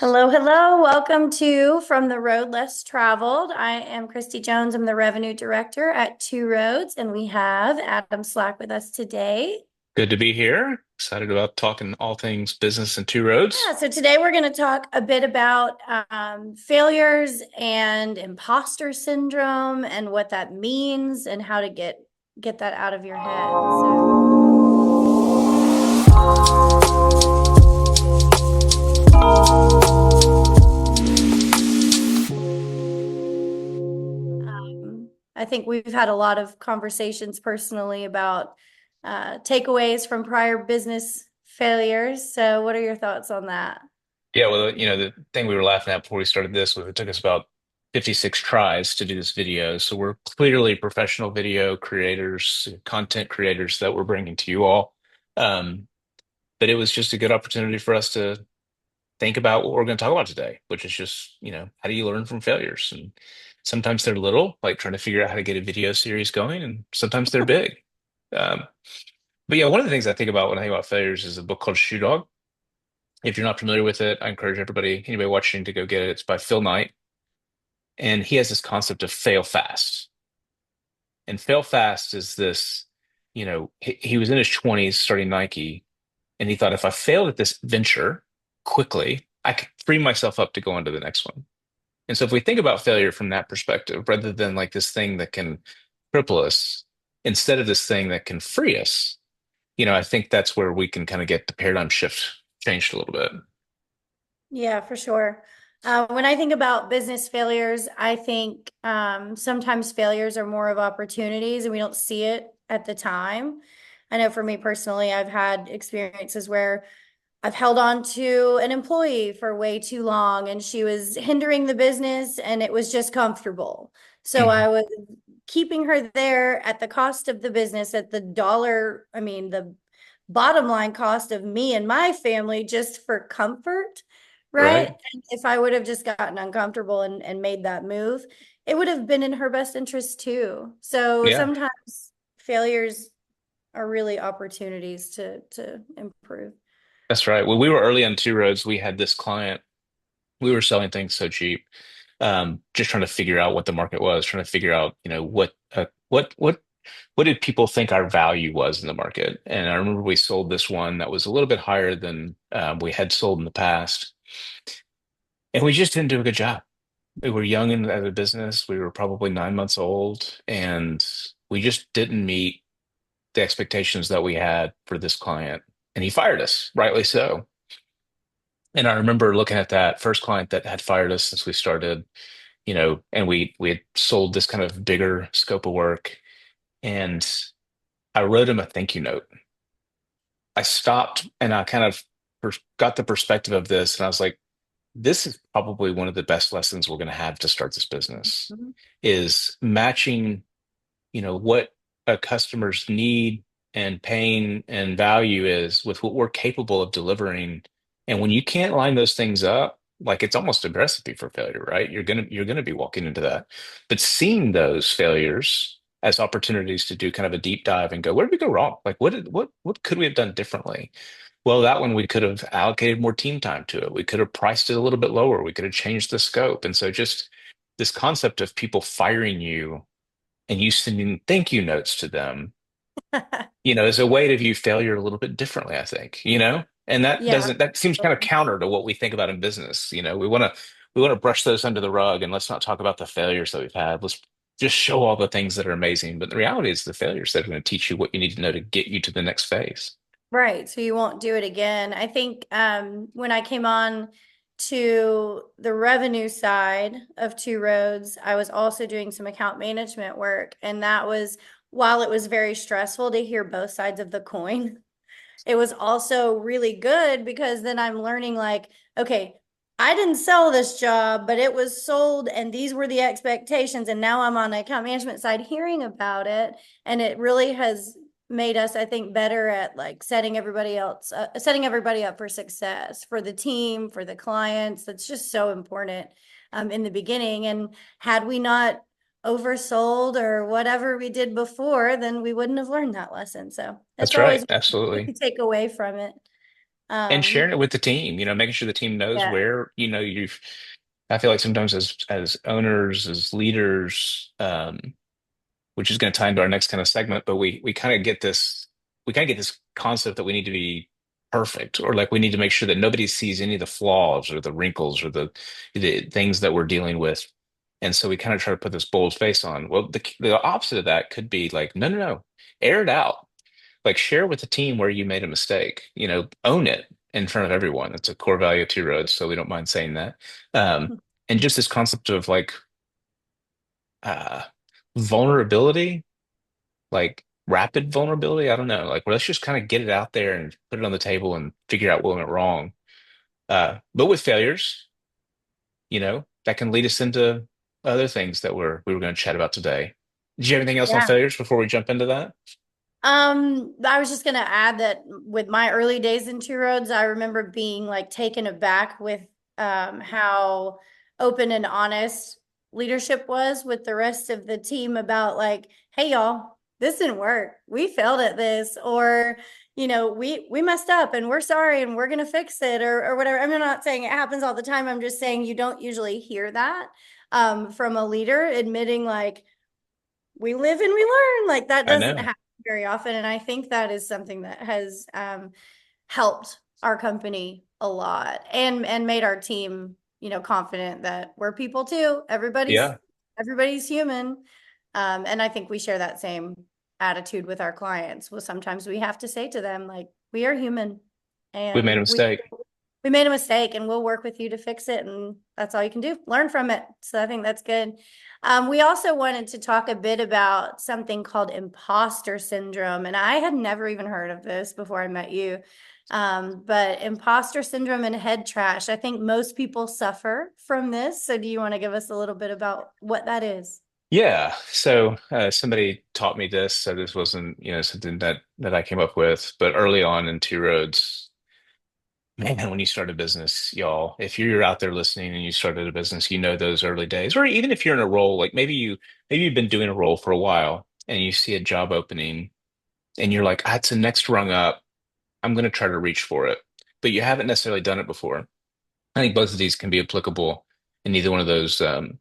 Hello, hello. Welcome to From the Road Less Traveled. I am Christy Jones. I'm the revenue director at Two Roads, and we have Adam Slack with us today. Good to be here. Excited about talking all things business and two Yeah, roads. so today we're going to talk a bit about failures and imposter syndrome and what that means and how to get that out of your head. I think we've had a lot of conversations personally about takeaways from prior business failures. So, what are your thoughts on that? Yeah, well, the thing we were laughing at before we started this was it took us about 56 tries to do this video. So we're clearly professional video creators, content creators that we're bringing to you all. Um, but it was just a good opportunity for us to think about what we're going to talk about today, which is just, how do you learn from failures? And sometimes they're little, like trying to figure out how to get a video series going, and sometimes they're big. Um, But yeah, one of the things I think about when I think about failures is a book called Shoe Dog. If you're not familiar with it, I encourage anybody watching to go get it. It's by Phil Knight. And he has this concept of fail fast. And fail fast is this, he was in his 20s starting Nike, and he thought if I failed at this venture quickly, I could free myself up to go on to the next one. And so if we think about failure from that perspective, rather than like this thing that can cripple us, instead of this thing that can free us, I think that's where we can kind of get the paradigm shift changed a little bit. Yeah, for sure. When I think about business failures, I think sometimes failures are more of opportunities and we don't see it at the time. I know for me personally, I've had experiences where I've held on to an employee for way too long and she was hindering the business and it was just comfortable. So Mhm. I was keeping her there at the cost of the business, at the dollar, I mean, the bottom line cost of me and my family just for comfort, right? Right? And if I would have just gotten uncomfortable and made that move, it would have been in her best interest too. So Yeah, sometimes failures are really opportunities to improve. that's right. When we were early on Two Roads, we had this client. We were selling things so cheap, just trying to figure out what the market was, trying to figure out, what did people think our value was in the market. And I remember we sold this one that was a little bit higher than we had sold in the past, and we just didn't do a good job. We were young in as a business. We were probably 9 months old, and we just didn't meet the expectations that we had for this client. And he fired us, rightly so. And I remember looking at that first client that had fired us since we started, and we had sold this kind of bigger scope of work. And I wrote him a thank you note. I stopped and I kind of got the perspective of this, and I was like, this is probably one of the best lessons we're going to have to start this business Mhm. is matching, what a customer's need and pain and value is with what we're capable of delivering. And when you can't line those things up, like it's almost a recipe for failure, right? You're gonna be walking into that. But seeing those failures as opportunities to do kind of a deep dive and go, where did we go wrong? Like what could we have done differently? Well, that one we could have allocated more team time to it. We could have priced it a little bit lower. We could have changed the scope. And so just this concept of people firing you and you sending thank you notes to them, is a way to view failure a little bit differently, I think, and Yeah. that seems kind of counter to what we think about in business. We want to brush those under the rug and let's not talk about the failures that we've had. Let's just show all the things that are amazing. But the reality is the failures that are going to teach you what you need to know to get you to the next phase. Right. So you won't do it again. I think when I came on to the revenue side of Two Roads, I was also doing some account management work. And that was, while it was very stressful to hear both sides of the coin, it was also really good because then I'm learning like, okay, I didn't sell this job, but it was sold and these were the expectations. And now I'm on the account management side hearing about it. And it really has made us, I think, better at like setting everybody up for success for the team, for the clients. That's just so important in the beginning. And had we not oversold or whatever we did before, then we wouldn't have learned that lesson. So that's That's right. always what Absolutely. you take away from it. And Um, sharing it with the team, making sure the team knows yeah, where, I feel like sometimes as owners, as leaders, which is going to tie into our next kind of segment, but we kind of get this concept that we need to be perfect, or like we need to make sure that nobody sees any of the flaws or the wrinkles or the things that we're dealing with. And so we kind of try to put this bold face on. Well, the opposite of that could be like, no, no, no, air it out. Like share with the team where you made a mistake, own it in front of everyone. It's a core value of Two Roads, so we don't mind saying that. And just this concept of like uh vulnerability, like rapid vulnerability. I don't know. Like, well, let's just kind of get it out there and put it on the table and figure out what went wrong. But with failures, that can lead us into other things that we were going to chat about today. Did you have anything else on yeah. failures before we jump into that? I was just gonna add that with my early days in Two Roads, I remember being like taken aback with how open and honest leadership was with the rest of the team about like, hey y'all, this didn't work. We failed at this, or we messed up and we're sorry and we're gonna fix it, or whatever. I'm not saying it happens all the time. I'm just saying you don't usually hear that from a leader admitting like we live and we learn. Like that I doesn't know. happen very often. And I think that is something that has helped our company a lot and made our team, confident that we're people too. Yeah, Everybody's human. And I think we share that same attitude with our clients. Well, sometimes we have to say to them, like, we are human we made a and mistake. we made a mistake and we'll work with you to fix it. And that's all you can do. Learn from it. So I think that's good. We also wanted to talk a bit about something called imposter syndrome. And I had never even heard of this before I met you. But imposter syndrome and head trash, I think most people suffer from this. So do you want to give us a little bit about what that is? Yeah. So somebody taught me this. So this wasn't, something that I came up with, but early on in Two Roads. Man, when you start a business, y'all, if you're out there listening and you started a business, those early days, or even if you're in a role, like maybe you've been doing a role for a while and you see a job opening and you're like, ah, it's the next rung up. I'm going to try to reach for it. But you haven't necessarily done it before. I think both of these can be applicable in either one of those kind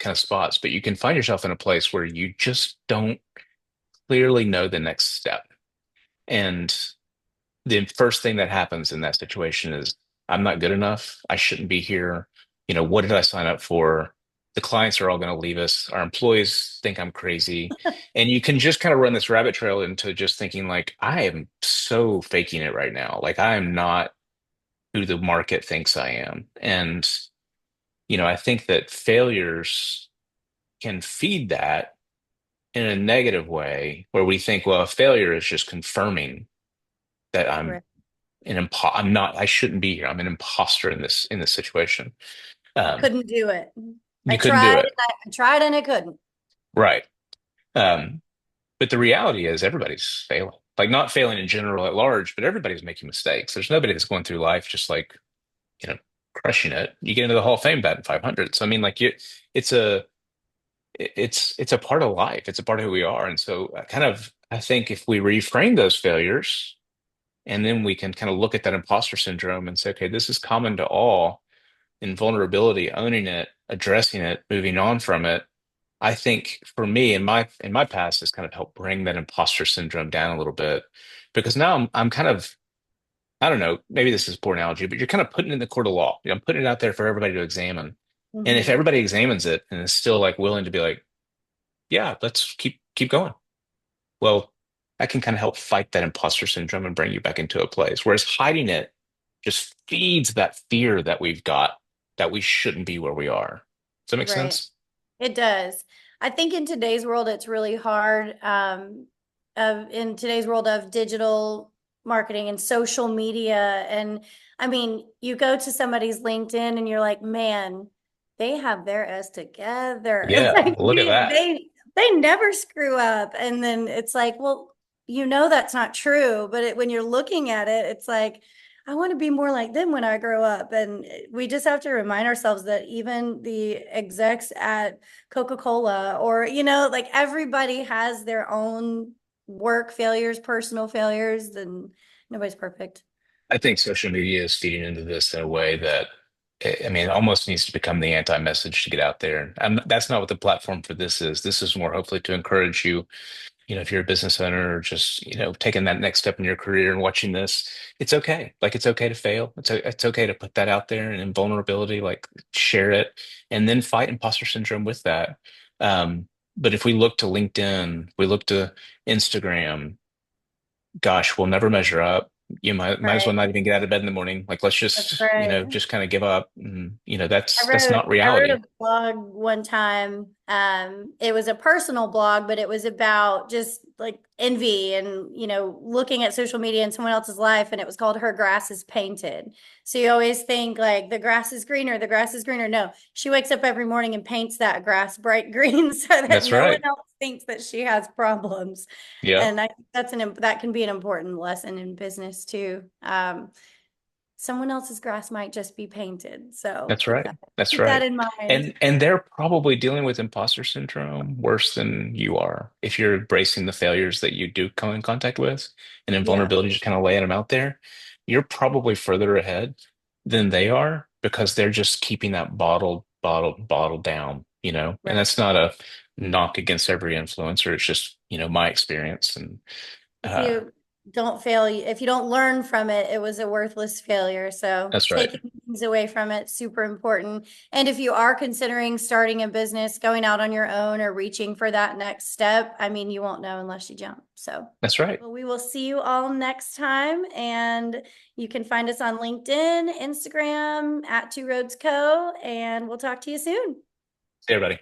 of spots, but you can find yourself in a place where you just don't clearly know the next step. And the first thing that happens in that situation is I'm not good enough. I shouldn't be here. What did I sign up for? The clients are all going to leave us. Our employees think I'm crazy. And you can just kind of run this rabbit trail into just thinking like, I am so faking it right now. Like I am not who the market thinks I am. And, I think that failures can feed that in a negative way where we think, well, a failure is just confirming that Right. I'm not, I shouldn't be here. I'm an imposter in this situation. I Um, couldn't do it. I you couldn't tried do and it. I tried and I couldn't. Right. Um, but the reality is everybody's failing. Like not failing in general at large, but everybody's making mistakes. There's nobody that's going through life just like, you know, crushing it. You get into the Hall of Fame batting 500. So I mean, like it's a, it's a part of life. It's a part of who we are. And so I think if we reframe those failures and then we can kind of look at that imposter syndrome and say, okay, this is common to all in vulnerability, owning it, addressing it, moving on from it. I think for me in my past has kind of helped bring that imposter syndrome down a little bit because now I'm kind of I don't know, maybe this is a poor analogy, but you're kind of putting it in the court of law. I'm putting it out there for everybody to examine. And if Hmm. everybody examines it and is still like willing to be like, yeah, let's keep going. Well, that can kind of help fight that imposter syndrome and bring you back into a place. Whereas hiding it just feeds that fear that we've got that we shouldn't be where we are. Does that make Right. sense? It does. I think in today's world, it's really hard. In today's world of digital marketing and social media, and I mean, you go to somebody's LinkedIn and you're like, man, they have their S together. It's Yeah, like look at that. they never screw up, and then it's like, well, that's not true, but when you're looking at it, it's like I want to be more like them when I grow up. And we just have to remind ourselves that even the execs at Coca-Cola or, like everybody has their own work failures, personal failures, and nobody's perfect. I think social media is feeding into this in a way that, I mean, it almost needs to become the anti-message to get out there. And that's not what the platform for this is. This is more hopefully to encourage you, if you're a business owner or just, taking that next step in your career and watching this, it's okay. Like it's okay to fail. It's okay to put that out there and in vulnerability, like share it and then fight imposter syndrome with that. But if we look to LinkedIn, we look to Instagram, gosh, we'll never measure up. You might as well Right. not even get out of bed in the morning. Like let's That's just, right. just kind of give up. And, I that's wrote not I wrote a reality. blog one time. It was a personal blog, but it was about just like envy and, looking at social media in someone else's life, and it was called Her Grass is Painted. So you always think like the grass is greener, the grass is greener. No, she wakes up every morning and paints that grass bright green so that That's no one right. else thinks that she has problems. Yeah, And I think that can be an important lesson in business too. Someone else's grass might just be painted. So that's right. That's keep that right. in mind. And they're probably dealing with imposter syndrome worse than you are if you're embracing the failures that you do come in contact with and in Yeah. vulnerability, just kind of laying them out there. You're probably further ahead than they are because they're just keeping that bottled down, and Right. that's not a knock against every influencer. It's just, my experience. And If uh, you don't fail, if you don't learn from it, it was a worthless failure. So that's right. taking things away from it, super important. And if you are considering starting a business, going out on your own or reaching for that next step, I mean, you won't know unless you jump. So, That's right. well, we will see you all next time. And you can find us on LinkedIn, Instagram, at Two Roads Co. And we'll talk to you soon. Hey, everybody.